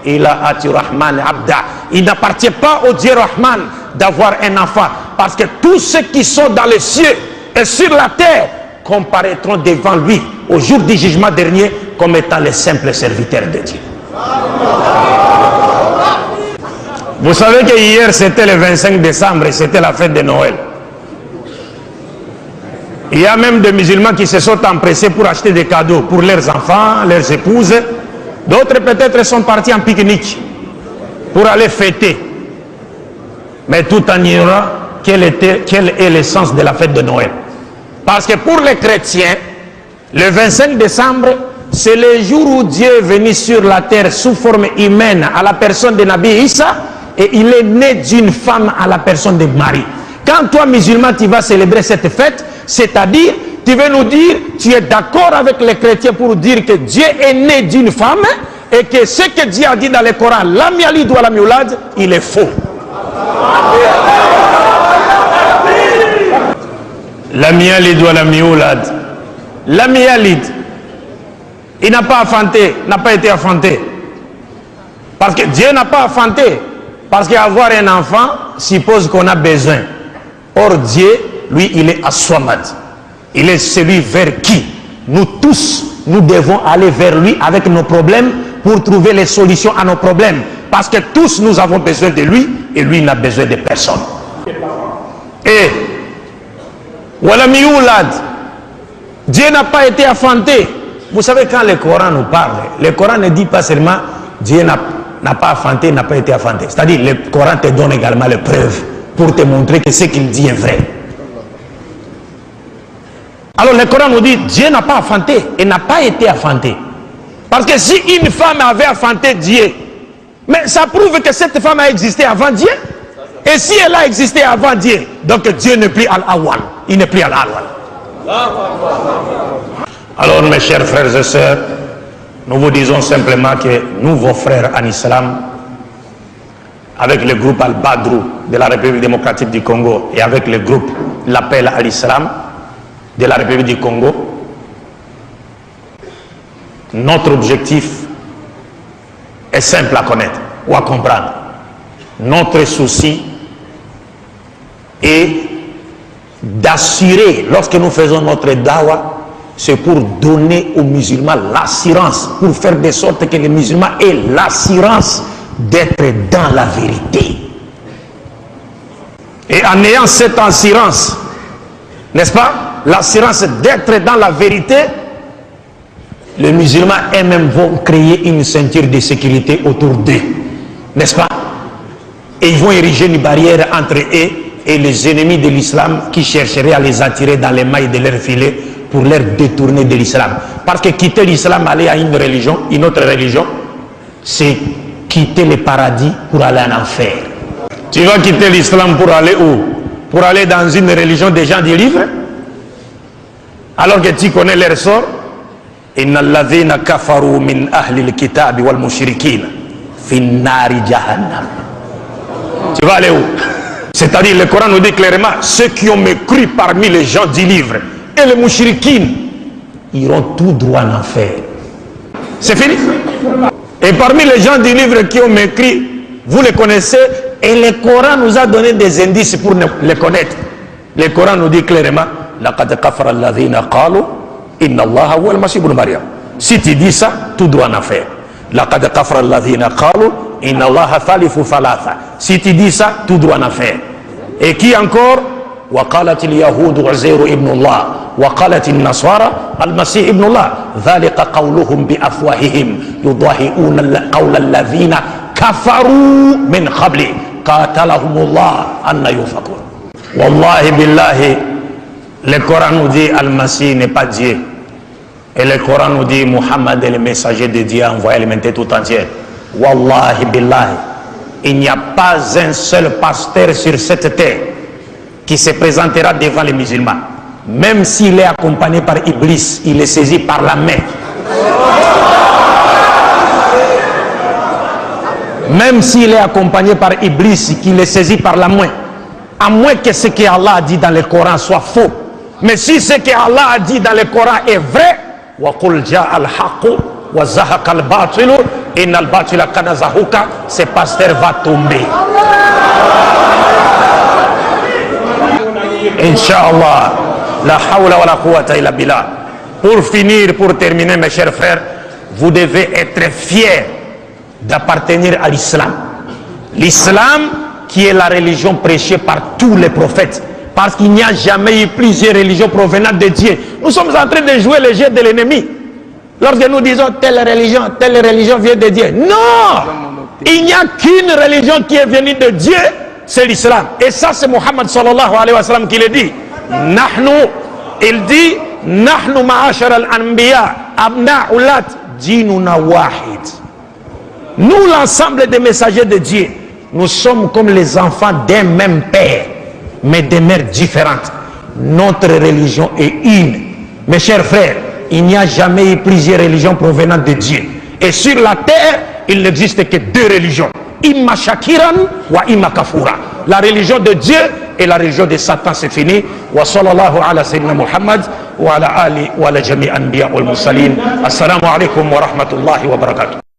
Il n'appartient pas au Dieu Rahman d'avoir un enfant, parce que tous ceux qui sont dans les cieux et sur la terre comparaîtront devant lui au jour du jugement dernier comme étant les simples serviteurs de Dieu. Vous savez que hier c'était le 25 décembre et c'était la fête de Noël. Il y a même des musulmans qui se sont empressés pour acheter des cadeaux pour leurs enfants, leurs épouses. D'autres peut-être sont partis en pique-nique pour aller fêter. Mais tout en ignorant quel est le sens de la fête de Noël. Parce que pour les chrétiens, le 25 décembre, c'est le jour où Dieu est venu sur la terre sous forme humaine à la personne de Nabi Issa, et il est né d'une femme à la personne de Marie. Quand toi, musulman, tu vas célébrer cette fête, c'est-à-dire, tu veux nous dire, tu es d'accord avec les chrétiens pour dire que Dieu est né d'une femme et que ce que Dieu a dit dans le Coran, lam yalid wa lam yulad, il est faux. Lam yalid wa lam yulad. Lam yalid, il n'a pas enfanté, n'a pas été enfanté. Parce que Dieu n'a pas enfanté. Parce qu'avoir un enfant suppose qu'on a besoin. Or Dieu, lui, il est as-Samad. Il est celui vers qui nous tous, nous devons aller vers lui avec nos problèmes pour trouver les solutions à nos problèmes. Parce que tous, nous avons besoin de lui et lui n'a besoin de personne. Et walam yulad, Dieu n'a pas été enfanté. Vous savez, quand le Coran nous parle, le Coran ne dit pas seulement Dieu n'a pas enfanté, n'a pas été enfanté. C'est-à-dire, le Coran te donne également les preuves pour te montrer que ce qu'il dit est vrai. Alors le Coran nous dit Dieu n'a pas enfanté et n'a pas été enfanté. Parce que si une femme avait enfanté Dieu, mais ça prouve que cette femme a existé avant Dieu. Et si elle a existé avant Dieu, donc Dieu n'est plus Al-Awwal. Il n'est plus Al-Awwal. Alors mes chers frères et sœurs, nous vous disons simplement que nous, vos frères en islam, avec le groupe Al-Badrou de la République démocratique du Congo et avec le groupe L'Appel à l'Islam de la République du Congo, notre objectif est simple à connaître ou à comprendre. Notre souci est d'assurer, lorsque nous faisons notre dawa, c'est pour donner aux musulmans l'assurance, pour faire de sorte que les musulmans aient l'assurance d'être dans la vérité. Et en ayant cette assurance, n'est-ce pas, l'assurance d'être dans la vérité, les musulmans eux-mêmes vont créer une ceinture de sécurité autour d'eux, n'est-ce pas? Et ils vont ériger une barrière entre eux et les ennemis de l'islam qui chercheraient à les attirer dans les mailles de leur filet pour leur détourner de l'islam. Parce que quitter l'islam, aller à une religion, une autre religion, c'est quitter le paradis pour aller en enfer. Tu vas quitter l'islam pour aller où? Pour aller dans une religion des gens du livre? Alors que tu connais leur sort. Inna alladhina kafaru min ahli al-kitab wal mushrikin fi nari jahannam. Tu vas aller où? C'est-à-dire, le Coran nous dit clairement, ceux qui ont mécru parmi les gens du livre et les mouchriquines iront tout droit en enfer. C'est fini. Et parmi les gens du livre qui ont mécrit, vous les connaissez, et le Coran nous a donné des indices pour les connaître. Le Coran nous dit clairement, laqad kafara alladhina qalu inna Allaha huwa al-Masih ibn Maryam. Si tu dis ça, tout droit en enfer. laqad kafara alladhina qalu inna Allaha thalithu thalatha. Si tu dis ça, tout droit en enfer. Et qui encore? وقالت اليهود عزير ابن الله وقالت النصارى المسيح ابن الله ذلك قولهم بأفواههم يضاهئون قول الذين كفروا من قبل قاتلهم الله أن يؤفكون. والله بالله, le Coran nous dit Al-Masih n'est pas Dieu, et le Coran nous dit Muhammad est le messager de Dieu envoyé à l'humanité tout entière. Wallahi billahi, il n'y a pas un seul pasteur sur cette terre qui se présentera devant les musulmans, même s'il est accompagné par Iblis, il est saisi par la main. Même s'il est accompagné par Iblis, qu'il est saisi par la main, à moins que ce que Allah a dit dans le Coran soit faux. Mais si ce que Allah a dit dans le Coran est vrai, وَقُلْ جَاءَ الْحَقُّ وَزَهَقَ الْبَاطِلُ Innal batila kana zahuka, ce pasteur va tomber. Inch'Allah. La hawla wa la quwwata illa billah. Pour finir, pour terminer, mes chers frères, vous devez être fiers d'appartenir à l'islam. L'islam qui est la religion prêchée par tous les prophètes. Parce qu'il n'y a jamais eu plusieurs religions provenant de Dieu. Nous sommes en train de jouer le jeu de l'ennemi. Lorsque nous disons telle religion vient de Dieu. Non! Il n'y a qu'une religion qui est venue de Dieu, c'est l'islam. Et ça, c'est Muhammad sallallahu alayhi wa sallam qui le dit. Il dit, Nahnu ma'ashar al-anbiya, abna'ulat, dinuna wahid. Nous, l'ensemble des messagers de Dieu, nous sommes comme les enfants d'un même père, mais de mères différentes. Notre religion est une. Mes chers frères, il n'y a jamais eu plusieurs religions provenant de Dieu. Et sur la terre, il n'existe que deux religions. Imma shakiran wa imma kafura. La religion de Dieu et la religion de Satan, c'est fini. Wa sallallahu ala sayyidina Muhammad wa ala ali wa ala jami' anbiya wal mursalin. Assalamu alaikum wa rahmatullahi wa barakatuh.